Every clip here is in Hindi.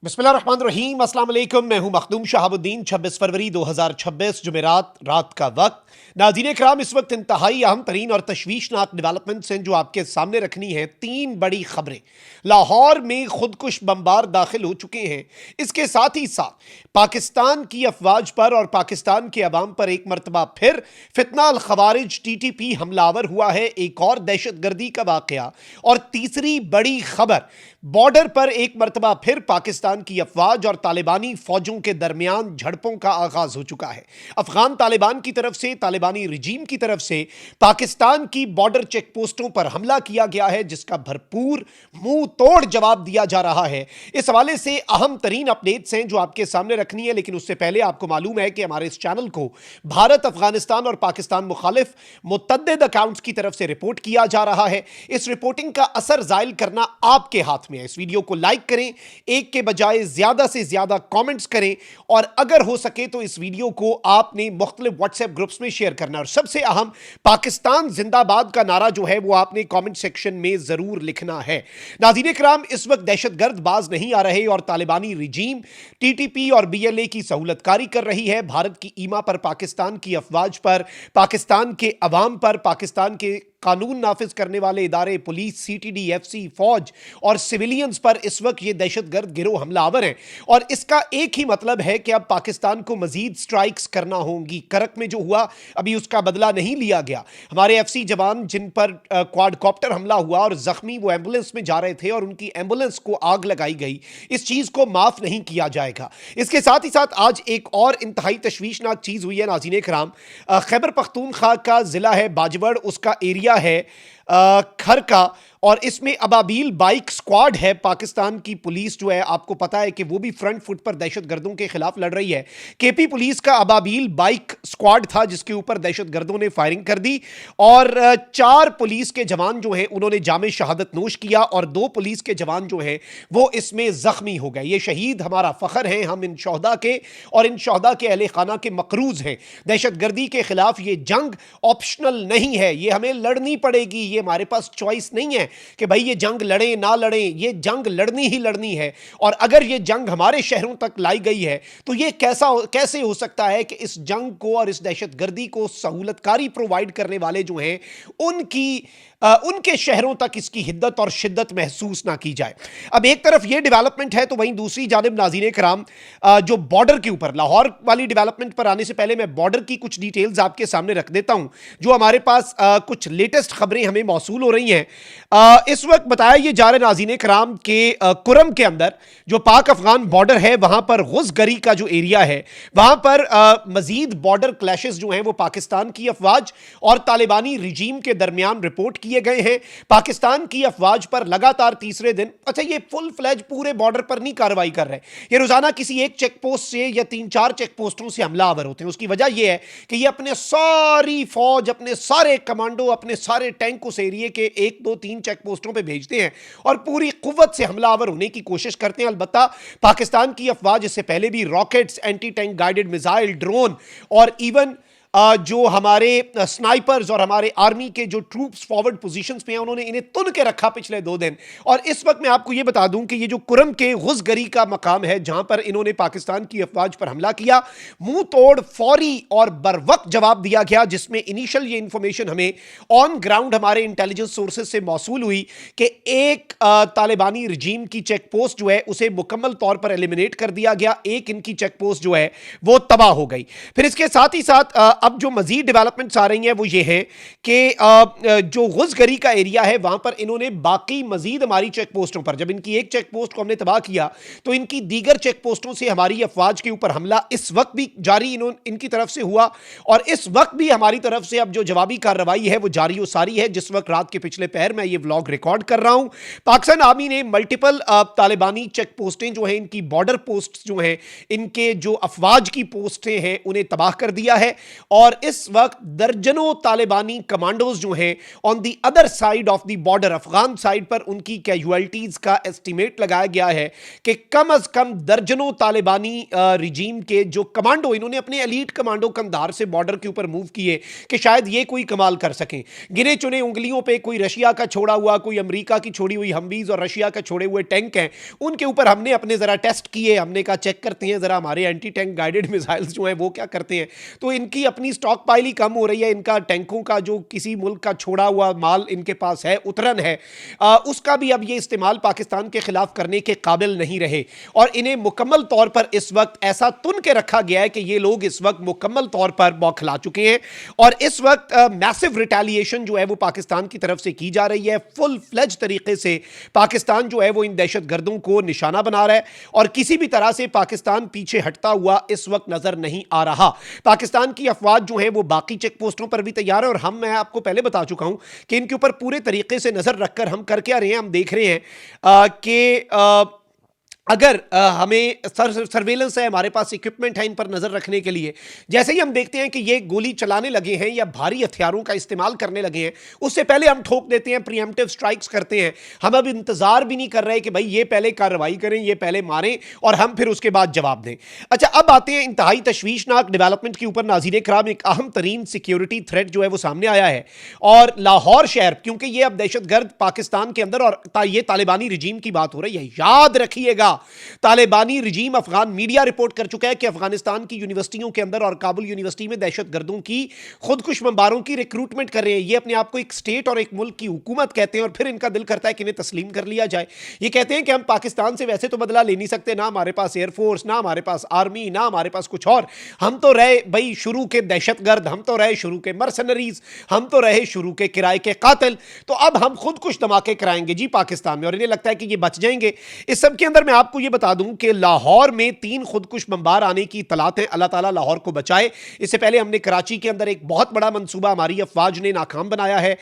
बिस्मिल्लाहिर्रहमानिर्रहीम, अस्सलाम वालेकुम। मैं हूं मखदूम शहाबुद्दीन। 26 फरवरी 2026 जुमेरात रात का वक्त। नाज़रीन कराम, इस वक्त इंतहाई अहम तरीन और तशवीशनाक डेवलपमेंट्स हैं जो आपके सामने रखनी है। 3 बड़ी खबरें। लाहौर में खुदकुश बमबार दाखिल हो चुके हैं। इसके साथ ही साथ पाकिस्तान की अफवाज पर और पाकिस्तान के अवाम पर एक मरतबा फिर फितना अल खवारिज TTP हमलावर हुआ है। एक और दहशतगर्दी का वाकया। और तीसरी बड़ी खबर, बॉर्डर पर एक मरतबा फिर पाकिस्तान की अफवाज और तालिबानी फौजों के दरमियान झड़पों का आगाज हो चुका है। अफगान तालिबान की तरफ से, तालिबानी रिजीम की तरफ से पाकिस्तान की बॉर्डर चेक पोस्टों पर हमला किया गया है, जिसका भरपूर मुंह तोड़ जवाब दिया जा रहा है। इस हवाले से अहम तरीन अपडेट्स हैं जो आपके सामने रखनी है। लेकिन उससे पहले आपको मालूम है कि हमारे इस चैनल को भारत, अफगानिस्तान और पाकिस्तान मुखालिफ मुतअद्दिद अकाउंट्स की तरफ से रिपोर्ट किया जा रहा है। इस रिपोर्टिंग का असर जाहिर करना आपके हाथ में है। इस वीडियो को लाइक करें, एक के बजाय ज्यादा से ज्यादा कमेंट्स करें, और अगर हो सके तो इस वीडियो को आपने मुख्तलिफ व्हाट्सएप ग्रुप्स में शेयर करना है। और सबसे अहम, पाकिस्तान जिंदाबाद का नारा जो है वो आपने कमेंट सेक्शन में जरूर लिखना है। नाज़रीन किराम, इस वक्त दहशतगर्द बाज नहीं आ रहे और तालिबानी रिजीम TTP और BLA की सहूलतकारी कर रही है। भारत की ईमा पर, पाकिस्तान की अफवाज पर, पाकिस्तान के अवाम पर, पाकिस्तान के कानून नाफिज करने वाले इदारे, पुलिस, CTD, FC, फौज और सिविलियंस पर इस वक्त ये दहशतगर्द गिरोह हमलावर हैं। और इसका एक ही मतलब है कि अब पाकिस्तान को मजीद स्ट्राइक्स करना होंगी। करक में जो हुआ, अभी उसका बदला नहीं लिया गया। हमारे FC जवान जिन पर क्वाडकॉप्टर हमला हुआ और जख्मी वो एम्बुलेंस में जा रहे थे और उनकी एम्बुलेंस को आग लगाई गई, इस चीज को माफ नहीं किया जाएगा। इसके साथ ही साथ आज एक और इंतहाई तशवीशनाक चीज हुई है। नाज़रीन कराम, खैबर पख्तूनख्वा का जिला है बाजवड़, उसका एरिया है खर का, और इसमें अबाबील बाइक स्क्वाड है। पाकिस्तान की पुलिस जो है, आपको पता है कि वो भी फ्रंट फुट पर दहशतगर्दों के खिलाफ लड़ रही है। KP पुलिस का अबाबील बाइक स्क्वाड था जिसके ऊपर दहशतगर्दों ने फायरिंग कर दी और 4 पुलिस के जवान जो हैं उन्होंने जामे शहादत नोश किया और 2 पुलिस के जवान जो हैं वो इसमें जख्मी हो गए। ये शहीद हमारा फख्र है, हम इन शोहदा के और इन शोहदा के अहले खाना के मकरूज हैं। दहशतगर्दी के खिलाफ ये जंग ऑप्शनल नहीं है, ये हमें लड़नी पड़ेगी। ये हमारे पास चॉइस नहीं है कि भाई ये जंग लड़ें ना लड़ें, ये जंग लड़नी ही लड़नी है। और अगर ये जंग हमारे शहरों तक लाई गई है तो ये कैसे हो सकता है कि इस जंग को और इस दहशतगर्दी को सहूलतकारी प्रोवाइड करने वाले जो हैं उनके शहरों तक इसकी हिद्दत और शिद्दत महसूस ना की जाए। अब एक तरफ ये डेवलपमेंट है तो वहीं दूसरी जानिब नाज़रीन कराम, जो बॉर्डर के ऊपर, लाहौर वाली डेवलपमेंट पर आने से पहले मैं बॉर्डर की कुछ डिटेल्स आपके सामने रख देता हूं जो हमारे पास कुछ लेटेस्ट खबरें हमें मौसूल हो रही हैं। इस वक्त बताया ये जा रहा है नाज़रीन कराम के कुरम के अंदर जो पाक अफगान बॉर्डर है, वहां पर गुज़गरी का जो एरिया है वहां पर मजीद बॉर्डर क्लैशेस जो हैं वो पाकिस्तान की अफवाज और तालिबानी रिजीम के दरमियान रिपोर्ट किए गए हैं। पाकिस्तान की अफवाज पर लगातार तीसरे दिन, अच्छा ये फुल फ्लैज पूरे बॉर्डर पर नहीं कार्रवाई कर रहे, ये रोजाना किसी एक चेक पोस्ट से या 3-4 चेक पोस्टों से हमलावर होते हैं। उसकी वजह यह है कि ये अपने सारी फौज, अपने सारे कमांडो, अपने सारे टैंक उस एरिए के 1-2-3 चेक पोस्टों पर भेजते हैं और पूरी कुव्वत से हमलावर होने की कोशिश करते हैं। अलबत्ता पाकिस्तान की अफवाज इससे पहले भी rockets, anti tank guided missile, drone और इवन जो हमारे स्नाइपर्स और हमारे आर्मी के जो ट्रूप्स फॉरवर्ड पोजीशंस पे हैं उन्होंने इन्हें तुन के रखा पिछले 2 दिन। और इस वक्त मैं आपको यह बता दूं कि ये जो कुरम के गुज़गरी का मकाम है जहां पर इन्होंने पाकिस्तान की अफवाज पर हमला किया, मुंह तोड़ फौरी और बरवक्त जवाब दिया गया, जिसमें इनिशियल ये इंफॉर्मेशन हमें ऑन ग्राउंड हमारे इंटेलिजेंस सोर्सेज से मौसूल हुई कि एक तालिबानी रिजीम की चेक पोस्ट जो है उसे मुकम्मल तौर पर एलिमिनेट कर दिया गया, एक इनकी चेक पोस्ट जो है वो तबाह हो गई। फिर इसके साथ ही साथ अब जो मजीद डेवलपमेंट्स आ रही हैं वो ये है कि जो गुज़गरी का एरिया है वहां पर इन्होंने बाकी मजीद हमारी चेक पोस्टों पर, जब इनकी एक चेक पोस्ट को हमने तबाह किया तो इनकी दीगर चेक पोस्टों से हमारी अफवाज के ऊपर हमला इस वक्त भी जारी इनकी तरफ से हुआ और इस वक्त भी हमारी तरफ से अब जो जवाबी कार्रवाई है वो जारी सारी है। जिस वक्त रात के पिछले पहर मैं ये व्लॉग रिकॉर्ड कर रहा हूं, पाकिस्तान आर्मी ने मल्टीपल तालिबानी चेक पोस्टें जो हैं, इनकी बॉर्डर पोस्ट जो हैं, इनके जो अफवाज की पोस्टें हैं उन्हें तबाह कर दिया है और इस वक्त दर्जनों तालिबानी कमांडोज जो हैं on the other side of the border, Afghan side पर उनकी कैजुअलिटीज का एस्टिमेट लगाया गया है कि कम अज कम दर्जनों तालिबानी रिजीम के जो कमांडो, इन्होंने अपने एलीट कमांडो कंधार से बॉर्डर के ऊपर मूव किए कि शायद ये कोई कमाल कर सकें। गिने चुने उंगलियों पे कोई रशिया का छोड़ा हुआ, कोई अमेरिका की छोड़ी हुई हमवीज और रशिया का छोड़े हुए टैंक हैं, उनके ऊपर हमने अपने जरा टेस्ट किए। हमने कहा चेक करते हैं जरा हमारे एंटी टैंक गाइडेड मिसाइल्स जो हैं वो क्या करते हैं। तो इनकी अपनी स्टॉक पाइल ही कम हो रही है, इनका टैंकों का जो किसी मुल्क का छोड़ा हुआ माल इनके पास है, उतरन है, उसका भी अब ये इस्तेमाल पाकिस्तान के खिलाफ करने के काबिल नहीं रहे और इन्हें मुकम्मल तौर पर इस वक्त ऐसा तुन के रखा गया है कि ये लोग इस वक्त मुकम्मल तौर पर बौखला चुके हैं और इस वक्त मैसिव रिटेलिएशन जो है वो पाकिस्तान की तरफ से की जा रही है। फुल फ्लेज तरीके से पाकिस्तान जो है वो इन दहशतगर्दों को निशाना बना रहा है और किसी भी तरह से पाकिस्तान पीछे हटता हुआ इस वक्त नजर नहीं आ रहा। पाकिस्तान की अफवाज जो है वो बाकी चेक पोस्टों पर भी तैयार है और मैं आपको पहले बता चुका हूं कि इनके ऊपर पूरे तरीके से नजर रखकर हम कर क्या रहे हैं। हम देख रहे हैं कि अगर हमें सर्वेलेंस है, हमारे पास इक्विपमेंट है इन पर नजर रखने के लिए, जैसे ही हम देखते हैं कि ये गोली चलाने लगे हैं या भारी हथियारों का इस्तेमाल करने लगे हैं, उससे पहले हम ठोक देते हैं, प्रीएम्प्टिव स्ट्राइक्स करते हैं। हम अब इंतजार भी नहीं कर रहे कि भाई ये पहले कार्रवाई करें, ये पहले मारें और हम फिर उसके बाद जवाब दें। अच्छा, अब आते हैं इंतहाई तशवीशनाक डेवलपमेंट के ऊपर। नाज़रीन कराम, एक अहम तरीन सिक्योरिटी थ्रेट जो है वो सामने आया है और लाहौर शहर, क्योंकि ये अब दहशतगर्द पाकिस्तान के अंदर और ये तालिबानी रिजीम की बात हो रही है, याद रखिएगा तालिबानी रिजीम, अफगान मीडिया रिपोर्ट कर चुका है कि अफगानिस्तान की यूनिवर्सिटियों के अंदर और काबुल यूनिवर्सिटी में दहशतगर्दों की, खुदकुश बमबारों की रिक्रूटमेंट कर रहे हैं। ये अपने आप को एक स्टेट और एक मुल्क की हुकूमत कहते हैं और फिर इनका दिल करता है कि इन्हें तस्लीम कर लिया जाए। ये कहते हैं कि हम पाकिस्तान से वैसे तो बदला ले नहीं सकते, ना हमारे पास एयरफोर्स, ना हमारे पास आर्मी, ना हमारे पास कुछ और, हम तो रहे भाई शुरू के दहशतगर्द, हम तो रहे शुरू के मर्सनरीज, हम तो रहे शुरू के किराए के कातिल, तो अब हम खुदकुश धमाके कराएंगे जी पाकिस्तान में और इन्हें लगता है कि ये बच जाएंगे। इस सब के अंदर मैं आपको ये बता दूं कि लाहौर में 3 खुदकुश बमबार आने की इतलात है। अल्लाह ताला लाहौर को बचाए। इससे पहले हमने कराची के अंदर एक बहुत बड़ा मंसूबा हमारी अफवाज ने नाकाम बनाया है।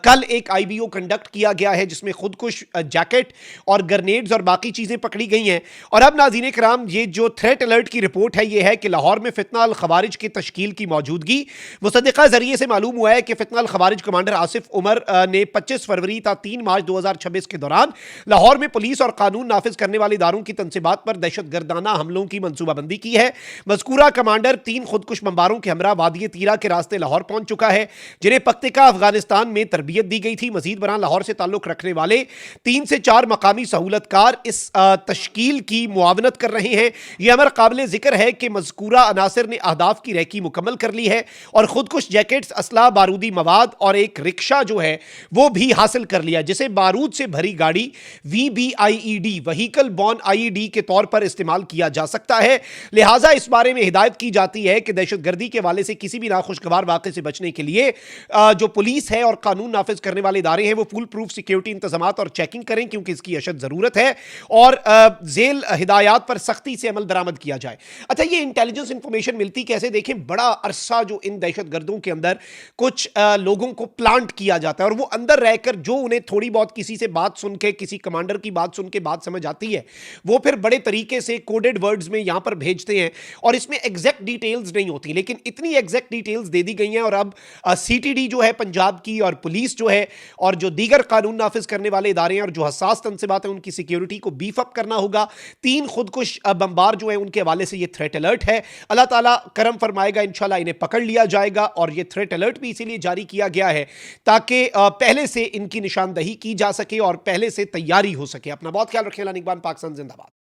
कल एक आईबीओ कंडक्ट किया गया है जिसमें खुदकुश जैकेट और ग्रेनेड्स और बाकी चीजें पकड़ी गई हैं। और अब नाज़रीन कराम, ये जो थ्रेट अलर्ट की रिपोर्ट है ये है कि लाहौर में फितना अल खवारिज की तश्कील की मौजूदगी। मुसद्दिका जरिए से मालूम हुआ है कि फितना अल खवारिज कमांडर आसिफ उमर ने 25 फरवरी था 3 मार्च 2026 के दौरान लाहौर में पुलिस और कानून नाफिज करने वाले इदारों की तंसीबात पर दहशतगर्दाना हमलों की मंसूबाबंदी की है। मज़कूरा कमांडर 3 खुदकुश बमबारों के हमरा वादी तीरा के रास्ते लाहौर पहुंच चुका है, जिन्हें पख्तिका अफगानिस्तान में तरबियत दी गई थी। मजीद बरान लाहौर से ताल्लुक रखने वाले 3 से 4 मकामी सहूलतकार इस तश्कील की मुआवनत कर रहे हैं। यह अमर काबिल जिक्र है कि मज़कूरा अनासर ने अहदाफ की रैकी मुकम्मल कर ली है और खुदकुश जैकेट्स, असला, बारूदी मवाद और एक रिक्शा जो है वो भी हासिल कर लिया, जिसे बारूद से भरी गाड़ी VBIED, व्हीकल बॉर्न IED के तौर पर इस्तेमाल किया जा सकता है। लिहाजा इस बारे में हिदायत की जाती है कि दहशतगर्दी के हवाले से किसी भी नाखुशगवार वाक़े से बचने के लिए जो पुलिस है और कानून नाफिज करने वाले इदारे हैं वो फुल प्रूफ सिक्योरिटी इंतजामात और चेकिंग करें, क्योंकि इसकी अशद जरूरत है और जेल हिदायत पर सख्ती से अमल दरामद किया जाए। अच्छा, ये इंटेलिजेंस इंफॉर्मेशन मिलती कैसे? देखें, बड़ा अरसा जो इन दहशतगर्दों के अंदर कुछ लोगों को प्लांट किया जाता है और वो अंदर रहकर जो उन्हें थोड़ी बहुत किसी से बात सुन के, किसी कमांडर की बात सुन के बात समझ आती है, वो फिर बड़े तरीके से कोडेड वर्ड्स में यहां पर भेजते हैं और इसमें एग्जैक्ट डिटेल्स नहीं होती, लेकिन इतनी एग्जैक्ट डिटेल्स दे दी गई हैं। और अब CTD जो है पंजाब की और पुलिस जो है और जो दीगर कानून नाफिज करने वाले इदारे हैं और जो हसास तंसीबात हैं उनकी सिक्योरिटी को बीफ अप करना होगा। 3 खुदकुश बमबार जो है उनके हवाले से ये थ्रेट अलर्ट है। अल्लाह ताला करम फरमाएगा, इंशाल्लाह इन्हें पकड़ लिया जाएगा। और ये थ्रेट अलर्ट भी इसीलिए जारी किया गया है ताकि पहले से इनकी निशानदही की जा सके और पहले से तैयारी हो सके। अपना बहुत ख्याल रखें। निगरान पाकिस्तान जिंदाबाद।